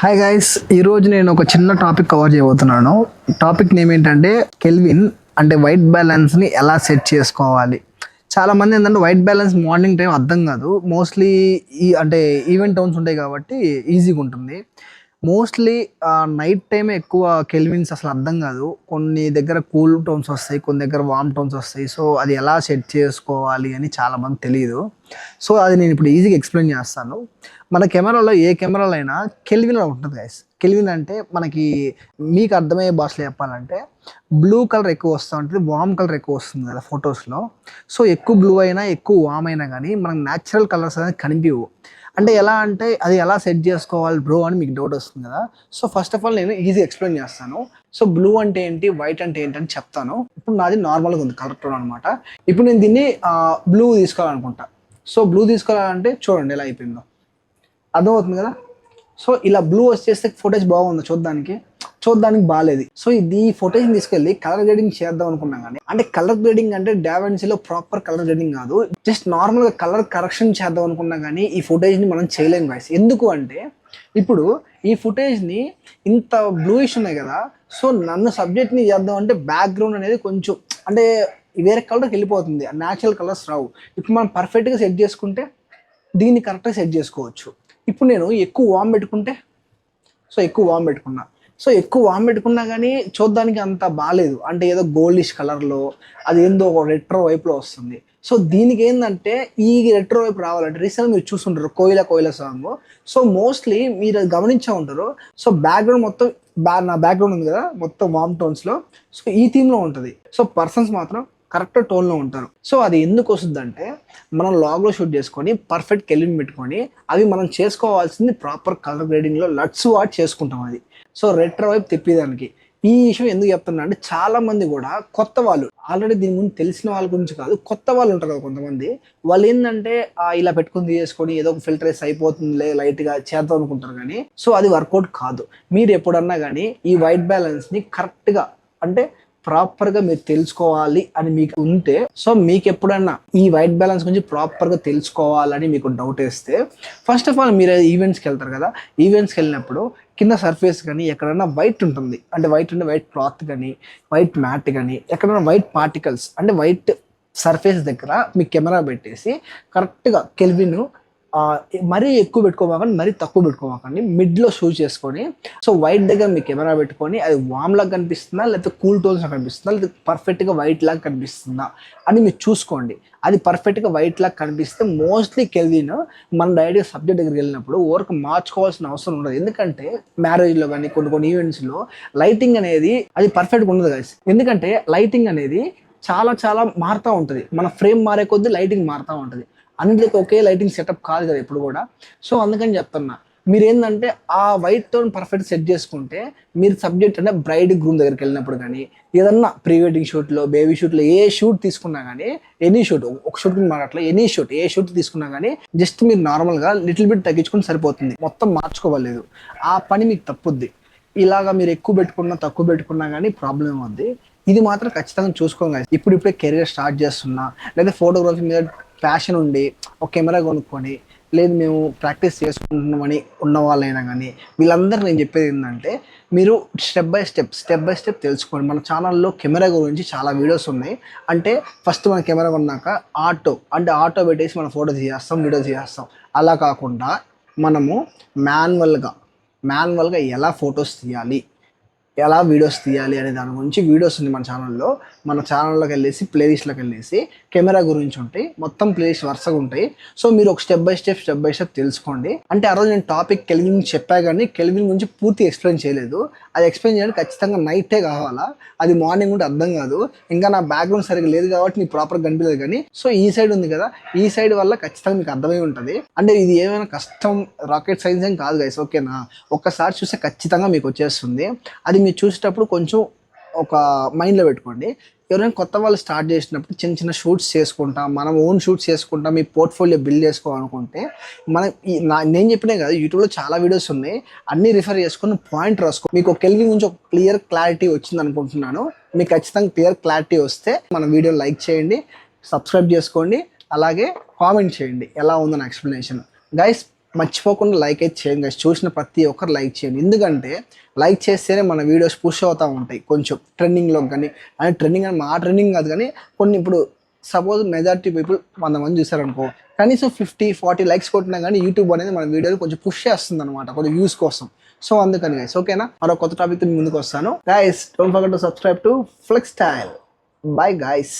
Hi guys, ఈరోజు నేను ఒక చిన్న టాపిక్ కవర్ చేయబోతున్నాను. టాపిక్ నేమ్ ఏంటంటే కెల్విన్ అంటే వైట్ బ్యాలెన్స్ని ఎలా సెట్ చేసుకోవాలి. చాలామంది ఏంటంటే వైట్ బ్యాలెన్స్ మార్నింగ్ టైం అర్థం కాదు. మోస్ట్లీ అంటే ఈవెంట్ టోన్స్ ఉంటాయి కాబట్టి ఈజీగా ఉంటుంది. మోస్ట్లీ నైట్ టైమే ఎక్కువ కెల్విన్స్ అసలు అర్థం కాదు. కొన్ని దగ్గర కూల్ టోన్స్ వస్తాయి, కొన్ని దగ్గర వామ్ టోన్స్ వస్తాయి. సో అది ఎలా సెట్ చేసుకోవాలి అని చాలామంది తెలియదు. సో అది నేను ఇప్పుడు ఈజీగా ఎక్స్ప్లెయిన్ చేస్తాను. మన కెమెరాలో ఏ కెమెరాలో అయినా కెల్విన్ ఉంటుంది గైస్. కెల్విన్ అంటే మనకి మీకు అర్థమయ్యే భాషలో చెప్పాలంటే బ్లూ కలర్ ఎక్కువ వస్తూ ఉంటుంది, వామ్ కలర్ ఎక్కువ వస్తుంది కదా ఫొటోస్లో. సో ఎక్కువ బ్లూ అయినా ఎక్కువ వామ్ అయినా కానీ మనకు న్యాచురల్ కలర్స్ అనేది కనిపించవు. అంటే ఎలా అంటే అది ఎలా సెట్ చేసుకోవాలి బ్రో అని మీకు డౌట్ వస్తుంది కదా. సో ఫస్ట్ ఆఫ్ ఆల్ నేను ఈజీ ఎక్స్ప్లెయిన్ చేస్తాను. సో బ్లూ అంటే ఏంటి, వైట్ అంటే ఏంటి అని చెప్తాను. ఇప్పుడు నాది నార్మల్గా ఉంది కలర్ టోన్ అనమాట. ఇప్పుడు నేను దీన్ని బ్లూ తీసుకోవాలనుకుంటా. సో బ్లూ తీసుకోవాలంటే చూడండి ఎలా అయిపోయిందో, అర్థమవుతుంది కదా. సో ఇలా బ్లూ వచ్చేస్తే ఫోటోస్ బాగుంది చూడడానికి బాగాలేదు. సో ఈ ఫోటోస్ని తీసుకెళ్ళి కలర్ గ్రేడింగ్ చేద్దాం అనుకున్నాం. కానీ అంటే కలర్ గ్రేడింగ్ అంటే డావిన్సీలో ప్రాపర్ కలర్ గ్రేడింగ్ కాదు, జస్ట్ నార్మల్గా కలర్ కరెక్షన్ చేద్దాం అనుకున్నా కానీ ఈ ఫుటేజ్ని మనం చేయలేము గాయ్స్. ఎందుకు అంటే ఇప్పుడు ఈ ఫుటేజ్ని ఇంత బ్లూయిష్ ఉన్నాయి కదా. సో నన్ను సబ్జెక్ట్ని చేద్దాం అంటే బ్యాక్గ్రౌండ్ అనేది కొంచెం అంటే వేరే కలర్కి వెళ్ళిపోతుంది, న్యాచురల్ కలర్స్ రావు. ఇప్పుడు మనం పర్ఫెక్ట్గా సెట్ చేసుకుంటే దీన్ని కరెక్ట్గా సెట్ చేసుకోవచ్చు. ఇప్పుడు నేను ఎక్కువ వామ్ పెట్టుకుంటే ఎక్కువ వామ్ పెట్టుకున్నా కానీ చూడడానికి అంత బాగాలేదు. అంటే ఏదో గోల్డిష్ కలర్లో అది ఏందో ఒక రెట్రో వైపులో వస్తుంది. సో దీనికి ఏంటంటే ఈ రెట్రో వైపు రావాలంటే రీసెంట్గా మీరు చూస్తుంటారు కోయిల సాంగ్. సో మోస్ట్లీ మీరు అది గమనించే ఉంటారు. సో బ్యాక్గ్రౌండ్ మొత్తం నా బ్యాక్గ్రౌండ్ ఉంది కదా మొత్తం వామ్ టోన్స్లో. సో ఈ థీమ్లో ఉంటుంది. సో పర్సన్స్ మాత్రం కరెక్ట్ టోన్లో ఉంటారు. సో అది ఎందుకు వస్తుందంటే మనం లాగ్లో షూట్ చేసుకొని పర్ఫెక్ట్ కెల్విన్ పెట్టుకొని అవి మనం చేసుకోవాల్సింది ప్రాపర్ కలర్ గ్రేడింగ్లో లట్స్ వాట్ చేసుకుంటాం అది. సో రెట్రో వైపు తిప్పేదానికి ఈ విషయం ఎందుకు చెప్తున్నా అంటే చాలా మంది కూడా కొత్త వాళ్ళు, ఆల్రెడీ దీని గురించి తెలిసిన వాళ్ళ గురించి కాదు, కొత్త వాళ్ళు ఉంటారు కదా కొంతమంది. వాళ్ళు ఏంటంటే ఇలా పెట్టుకుని తీసుకొని ఏదో ఒక ఫిల్టర్ వేసి అయిపోతుందిలే లైట్గా చేద్దాం అనుకుంటారు. కానీ సో అది వర్కౌట్ కాదు. మీరు ఎప్పుడన్నా కానీ ఈ వైట్ బ్యాలెన్స్ని కరెక్ట్గా అంటే ప్రాపర్గా మీరు తెలుసుకోవాలి అని మీకు ఉంటే, సో మీకు ఎప్పుడన్నా ఈ వైట్ బ్యాలెన్స్ గురించి ప్రాపర్గా తెలుసుకోవాలని మీకు డౌట్ వేస్తే ఫస్ట్ ఆఫ్ ఆల్ మీరు ఈవెంట్స్కి వెళ్తారు కదా. ఈవెంట్స్కి వెళ్ళినప్పుడు కింద సర్ఫేస్ కానీ ఎక్కడైనా వైట్ ఉంటుంది, అంటే వైట్ క్లాత్ కానీ వైట్ మ్యాట్ కానీ ఎక్కడైనా వైట్ పార్టికల్స్ అంటే వైట్ సర్ఫేస్ దగ్గర మీ కెమెరా పెట్టేసి కరెక్ట్గా కెల్విన్ మరీ ఎక్కువ పెట్టుకోమాకండి, మరీ తక్కువ పెట్టుకోమాకండి, మిడ్లో షూట్ చేసుకొని సో వైట్ దగ్గర మీ కెమెరా పెట్టుకొని అది వామ్ లాగా కనిపిస్తుందా లేకపోతే కూల్ టోన్స్ లాగా కనిపిస్తుందా లేకపోతే పర్ఫెక్ట్గా వైట్ లాగా కనిపిస్తుందా అని మీరు చూసుకోండి. అది పర్ఫెక్ట్గా వైట్ లాగా కనిపిస్తే మోస్ట్లీ కెల్విన్ మన డైరెక్ట్గా సబ్జెక్ట్ దగ్గరికి వెళ్ళినప్పుడు వర్క్ మార్చుకోవాల్సిన అవసరం ఉండదు. ఎందుకంటే మ్యారేజ్లో కానీ కొన్ని ఈవెంట్స్లో లైటింగ్ అనేది అది పర్ఫెక్ట్గా ఉండదు గైస్. ఎందుకంటే లైటింగ్ అనేది చాలా మారుతూ ఉంటుంది. మన ఫ్రేమ్ మారే కొద్దీ లైటింగ్ మారుతూ ఉంటుంది. అన్నిటికీ ఒకే లైటింగ్ సెటప్ కాదు కదా ఎప్పుడు కూడా. సో అందుకని చెప్తున్నా, మీరు ఏంటంటే ఆ వైట్ టోన్ పర్ఫెక్ట్ సెట్ చేసుకుంటే మీరు సబ్జెక్ట్ అంటే బ్రైడ్ గ్రూమ్ దగ్గరికి వెళ్ళినప్పుడు కానీ ఏదన్నా ప్రీ వెడ్డింగ్ షూట్లో బేబీ షూట్లో ఏ షూట్ తీసుకున్నా కానీ ఎనీ షూట్ ఒక షూట్ మాట్లాడట్లా ఏ షూట్ తీసుకున్నా కానీ జస్ట్ మీరు నార్మల్గా లిటిల్ బిట్ తగ్గించుకుని సరిపోతుంది, మొత్తం మార్చుకోవలేదు. ఆ పని మీకు తప్పుద్ది. ఇలాగా మీరు ఎక్కువ పెట్టుకున్నా తక్కువ పెట్టుకున్నా కానీ ప్రాబ్లం ఏమవుద్ది. ఇది మాత్రం ఖచ్చితంగా చూసుకోగా. ఇప్పుడిప్పుడే కెరీర్ స్టార్ట్ చేస్తున్నా లేదా ఫోటోగ్రఫీ మీద ప్యాషన్ ఉండి ఒక కెమెరా కొనుక్కొని లేదు మేము ప్రాక్టీస్ చేసుకుంటున్నామని ఉన్న వాళ్ళైనా కానీ వీళ్ళందరూ నేను చెప్పేది ఏంటంటే మీరు స్టెప్ బై స్టెప్ తెలుసుకోండి. మన ఛానల్లో కెమెరా గురించి చాలా వీడియోస్ ఉన్నాయి. అంటే ఫస్ట్ మన కెమెరా కొన్నాక ఆటో పెట్టేసి మనం ఫోటో తీసేస్తాం, వీడియో తీసేస్తాం. అలా కాకుండా మనము మాన్యువల్గా ఎలా ఫొటోస్ తీయాలి, ఎలా వీడియోస్ తీయాలి అనే దాని గురించి వీడియోస్ ఉంది మన ఛానల్లోకి వెళ్ళేసి ప్లేలిస్ట్లోకి వెళ్ళేసి కెమెరా గురించి ఉంటాయి, మొత్తం ప్లేలిస్ట్ వరుసగా ఉంటాయి. సో మీరు ఒక స్టెప్ బై స్టెప్ తెలుసుకోండి. అంటే ఆ రోజు నేను టాపిక్ కెల్విన్ చెప్పా కానీ కెల్విన్ గురించి పూర్తి ఎక్స్ప్లెయిన్ చేయలేదు. అది ఎక్స్ప్లెయిన్ చేయడానికి ఖచ్చితంగా నైటే కావాలా, అది మార్నింగ్ ఉంటే అర్థం కాదు. ఇంకా నా బ్యాక్గ్రౌండ్ సరిగ్గా లేదు కాబట్టి నీకు ప్రాపర్గా కనిపించలేదు. కానీ సో ఈ సైడ్ ఉంది కదా, ఈ సైడ్ వల్ల ఖచ్చితంగా మీకు అర్థమై ఉంటుంది. అంటే ఇది ఏమైనా కష్టం రాకెట్ సైన్స్ ఏం కాదు గైస్, ఓకేనా. ఒక్కసారి చూస్తే ఖచ్చితంగా మీకు వచ్చేస్తుంది. అది మీరు చూసేటప్పుడు కొంచెం ఒక మైండ్లో పెట్టుకోండి. ఎవరైనా కొత్త వాళ్ళు స్టార్ట్ చేసినప్పుడు చిన్న షూట్స్ చేసుకుంటాం, మనం ఓన్ షూట్స్ చేసుకుంటాం, మీ పోర్ట్ఫోలియో బిల్డ్ చేసుకోవాలనుకుంటే మనం నేను చెప్పినే కదా యూట్యూబ్లో చాలా వీడియోస్ ఉన్నాయి, అన్నీ రిఫర్ చేసుకుని పాయింట్ రాసుకో. మీకు ఒక కెల్విన్ గురించి ఒక క్లియర్ క్లారిటీ వచ్చింది అనుకుంటున్నాను. మీకు ఖచ్చితంగా క్లియర్ క్లారిటీ వస్తే మన వీడియో లైక్ చేయండి, సబ్స్క్రైబ్ చేసుకోండి, అలాగే కామెంట్ చేయండి ఎలా ఉందో నా ఎక్స్ప్లెనేషన్. గైస్ మర్చిపోకుండా లైక్ అయితే చేయండి guys. చూసిన ప్రతి ఒక్కరు లైక్ చేయండి, ఎందుకంటే లైక్ చేస్తేనే మన వీడియోస్ పుష్ అవుతూ ఉంటాయి కొంచెం ట్రెండింగ్లో. కానీ అంటే ట్రెండింగ్ అని మా ట్రెండింగ్ కాదు, కానీ కొన్ని ఇప్పుడు సపోజ్ మెజారిటీ పీపుల్ 100 మంది చూసారనుకో, కనీసం 50-40 లైక్స్ కొట్టినా కానీ యూట్యూబ్ అనేది మన వీడియోని కొంచెం పుష్ చేస్తుంది అనమాట, కొంచెం వ్యూస్ కోసం. సో అందుకని గైస్, ఓకేనా, మరో కొత్త టాపిక్ ముందుకు వస్తాను. Guys, don't forget to subscribe to Flex Style. Bye guys.